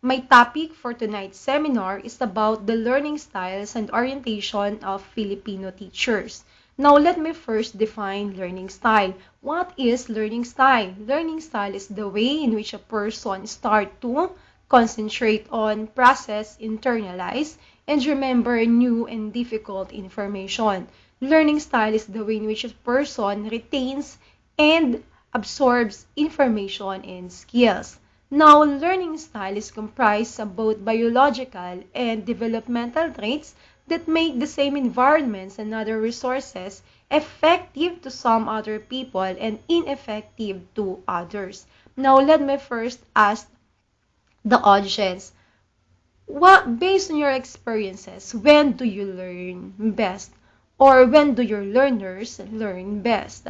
My topic for tonight's seminar is about the learning styles and orientation of Filipino teachers. Now, let me first define learning style. What is learning style? Learning style is the way in which a person starts to concentrate on, process, internalize, and remember new and difficult information. Learning style is the way in which a person retains and absorbs information and skills. Now, learning style is comprised of both biological and developmental traits that make the same environments and other resources effective to some other people and ineffective to others. Now, let me first ask the audience, based on your experiences, when do you learn best? Or when do your learners learn best?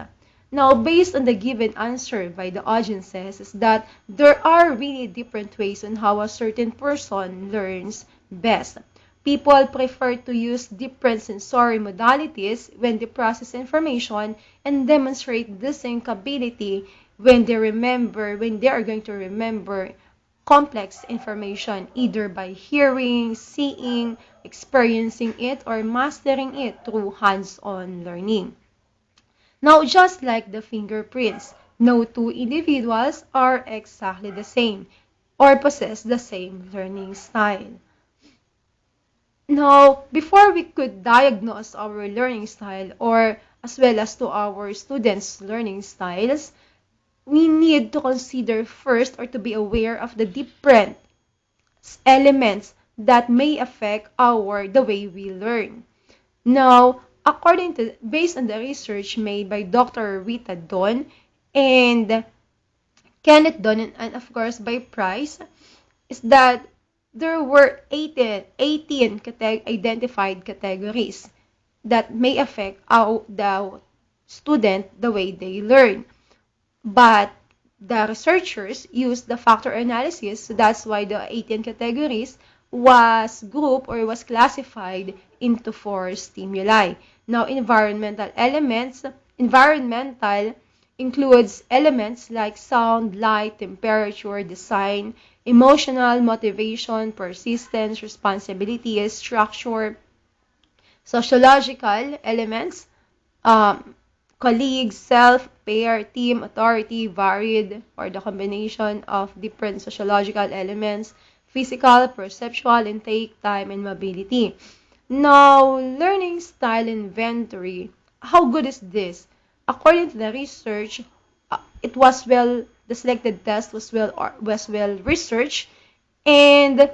Now, based on the given answer by the audiences, is that there are really different ways on how a certain person learns best. People prefer to use different sensory modalities when they process information and demonstrate this capability when they are going to remember complex information, either by hearing, seeing, experiencing it, or mastering it through hands-on learning. Now, just like the fingerprints, no two individuals are exactly the same or possess the same learning style. Now, before we could diagnose our learning style or as well as to our students' learning styles, we need to consider first or to be aware of the different elements that may affect the way we learn. Now, based on the research made by Dr. Rita Don and Kenneth Don and of course by Price, is that there were 18 identified categories that may affect how the student the way they learn. But the researchers used the factor analysis, so that's why the 18 categories was grouped or was classified into 4 stimuli. Now, environmental includes elements like sound, light, temperature, design, emotional, motivation, persistence, responsibility, structure, sociological elements, um, colleagues, self, pair, team, authority, varied, or the combination of different sociological elements, physical, perceptual, intake, time, and mobility. Now, learning style inventory. How good is this? According to the research, the selected test was well researched and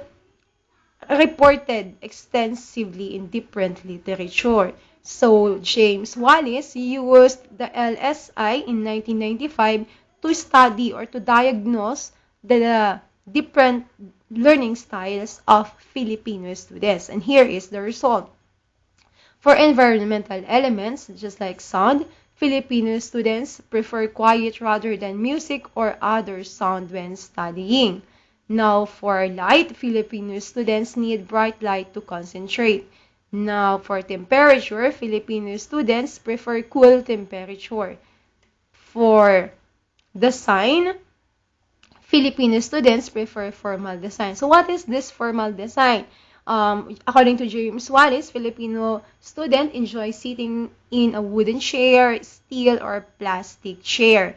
reported extensively in different literature. So, James Wallace used the LSI in 1995 to study or to diagnose the different learning styles of Filipino students. And here is the result. For environmental elements, just like sound, Filipino students prefer quiet rather than music or other sound when studying. Now, for light, Filipino students need bright light to concentrate. Now, for temperature, Filipino students prefer cool temperature. For design, Filipino students prefer formal design. So, what is this formal design? According to James Wallace, Filipino student enjoy sitting in a wooden chair, steel, or plastic chair.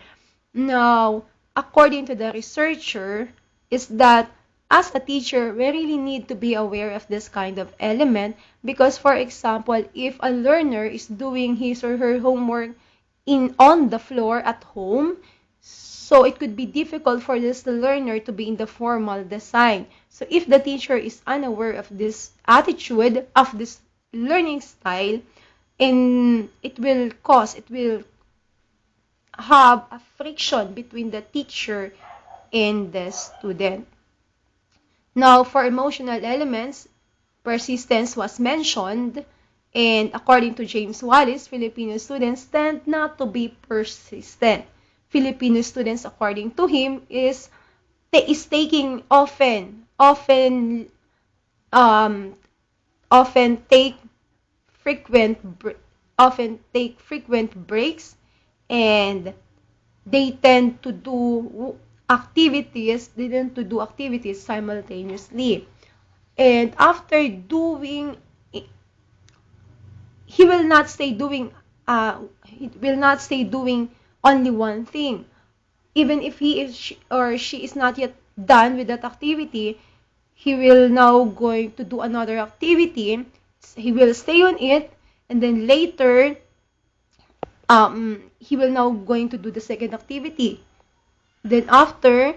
Now, according to the researcher, is that as a teacher, we really need to be aware of this kind of element because, for example, if a learner is doing his or her homework on the floor at home, so it could be difficult for this learner to be in the formal design. So if the teacher is unaware of this attitude, of this learning style, and it will have a friction between the teacher and the student. Now, for emotional elements, persistence was mentioned, and according to James Wallace, Filipino students tend not to be persistent. Filipino students, according to him, is taking um, often take frequent frequent breaks, and they tend to do activities, they need to do activities simultaneously. And after doing, he will not stay doing, he will not stay doing only one thing. Even if he is or she is not yet done with that activity, he will now going to do another activity. He will stay on it, and then later, he will now going to do the second activity. Then after,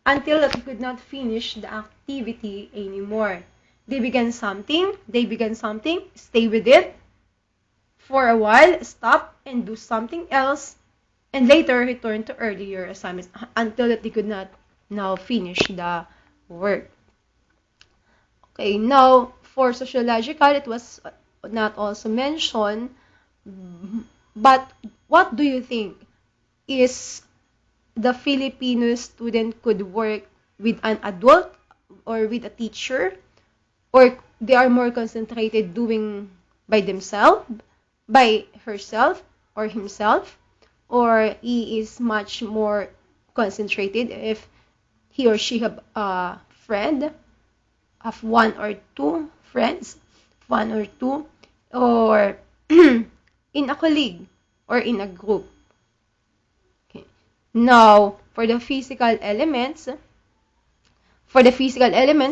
until that he could not finish the activity anymore. They began something, stay with it for a while, stop and do something else, and later return to earlier assignments until that they could not now finish the work. Okay, now for sociological, it was not also mentioned, but what do you think? Is the Filipino student could work with an adult or with a teacher, or they are more concentrated doing by themselves, by herself or himself, or he is much more concentrated if he or she have a friend, have one or two friends, one or two, or in a colleague or in a group. Okay. Now, for the physical elements,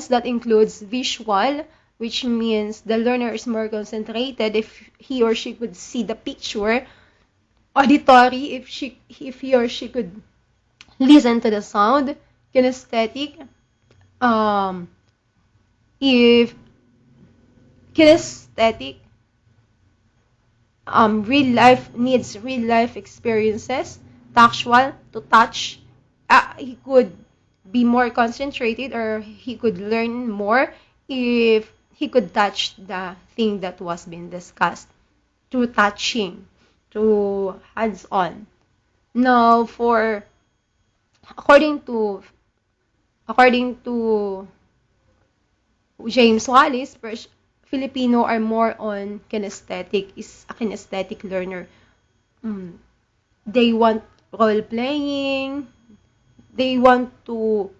that includes visual, which means the learner is more concentrated if he or she could see the picture. Auditory, if he or she could listen to the sound. Kinesthetic, if kinesthetic, real life experiences. Tactual, to touch, he could be more concentrated, or he could learn more if he could touch the thing that was being discussed through touching, through hands-on. Now, according to James Wallis, Filipino are more on kinesthetic, is a kinesthetic learner. They want role playing, they want to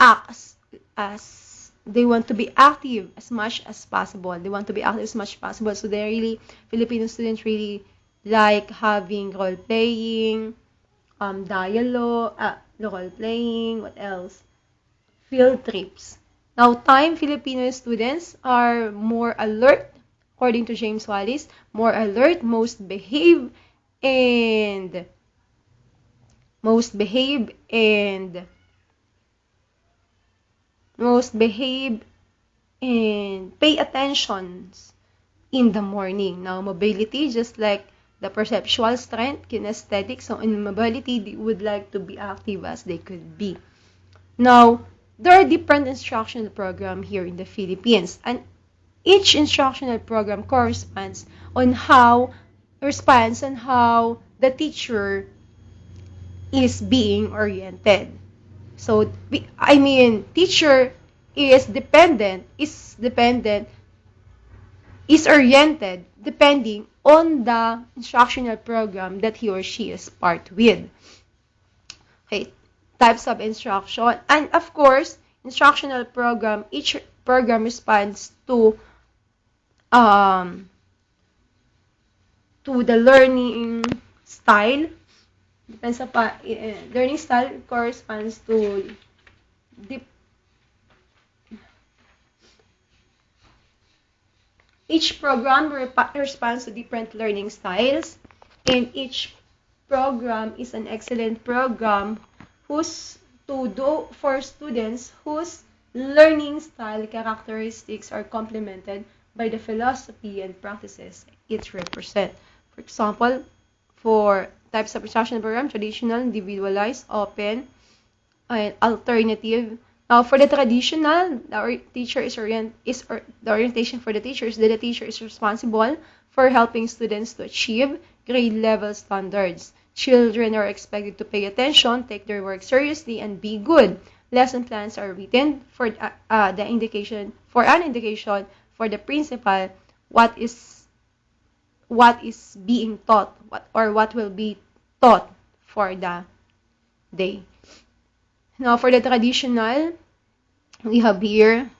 act as they want to be active as much as possible. They want to be active as much as possible. So Filipino students really like having role playing, dialogue, role playing, what else? Field trips. Now, Filipino students are more alert, according to James Wallis, more alert, and most behave and pay attention in the morning. Now, mobility, just like the perceptual strength, kinesthetic, so in mobility, they would like to be active as they could be. Now, there are different instructional programs here in the Philippines, and each instructional program corresponds on how the teacher is being oriented. So, teacher is oriented depending on the instructional program that he or she is part with. Okay, types of instruction, and of course, instructional program, each program responds to the learning style. Depends sa learning style corresponds to each program responds to different learning styles, and each program is an excellent program for students whose learning style characteristics are complemented by the philosophy and practices it represents. For example, for types of instructional program, traditional, individualized, open, and alternative. Now, for the traditional, the orientation for the teacher is that the teacher is responsible for helping students to achieve grade level standards. Children are expected to pay attention, take their work seriously, and be good. Lesson plans are written for an indication for the principal what is being taught, what will be taught for the day. Now, for the traditional, we have here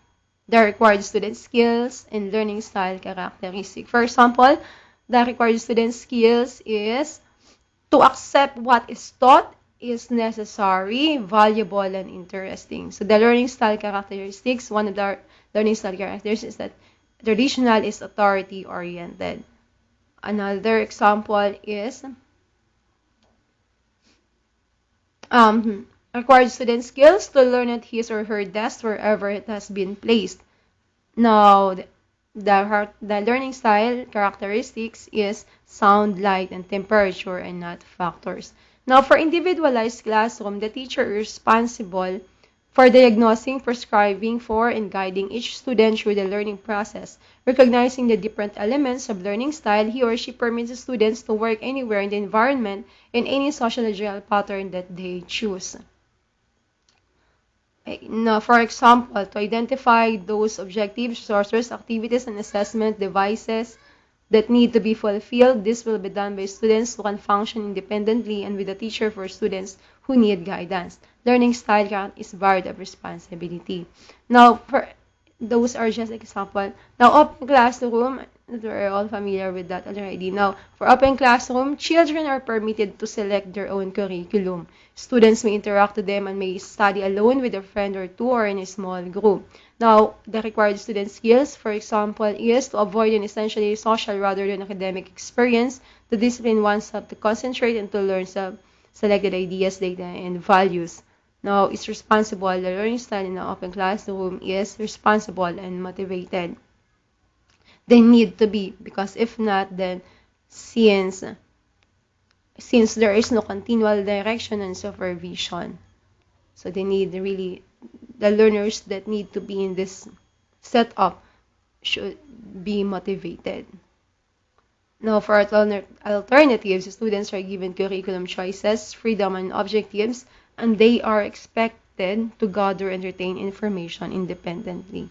the required student skills and learning style characteristic. For example, the required student skills is to accept what is taught is necessary, valuable, and interesting. So the learning style characteristics, one of the learning style characteristics is that traditional is authority-oriented. Another example is required student skills to learn at his or her desk wherever it has been placed. Now, the learning style characteristics is sound, light, and temperature and not factors. Now, for individualized classroom, the teacher is responsible for diagnosing, prescribing for, and guiding each student through the learning process. Recognizing the different elements of learning style, he or she permits students to work anywhere in the environment in any sociological pattern that they choose. Now, for example, to identify those objectives, sources, activities, and assessment devices that need to be fulfilled, this will be done by students who can function independently and with a teacher for students who need guidance. Learning style is varied of responsibility. Now, those are just examples. Now, open classroom, we're all familiar with that already. Now, for open classroom, children are permitted to select their own curriculum. Students may interact with them and may study alone with a friend or two or in a small group. Now, the required student skills, for example, is to avoid an essentially social rather than academic experience, to discipline oneself, to concentrate, and to learn selected ideas, data, and values. Now, it's responsible. The learning style in the open classroom is responsible and motivated. They need to be, because if not, then since there is no continual direction and supervision, so they need really, the learners that need to be in this setup should be motivated. Now, for alternatives, students are given curriculum choices, freedom, and objectives, and they are expected to gather and retain information independently.